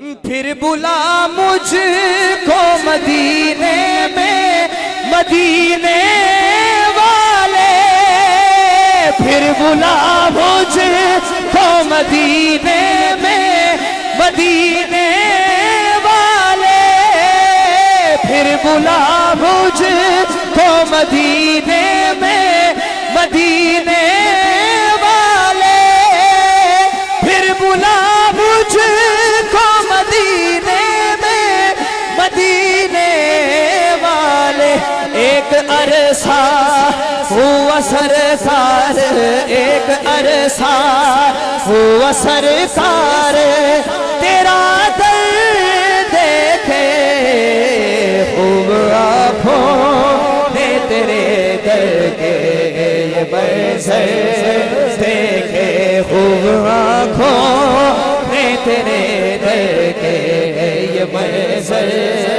پھر بلا مجھ کو مدینے میں مدینے والے، پھر بلا مجھ کو مدینے میں مدینے والے، پھر بلا مجھ کو مدینے میں مدینے والے، پھر بلا مجھ کو مدینے میں مدینے والے۔ ایک عرصہ ہوا سرکار، ایک عرصہ ہوا سرکار، تیرا در دیکھے خوب آنکھوں نے تیرے در کے یہ منظر دیکھے، خوب آنکھوں نے تیرے در کے یہ منظر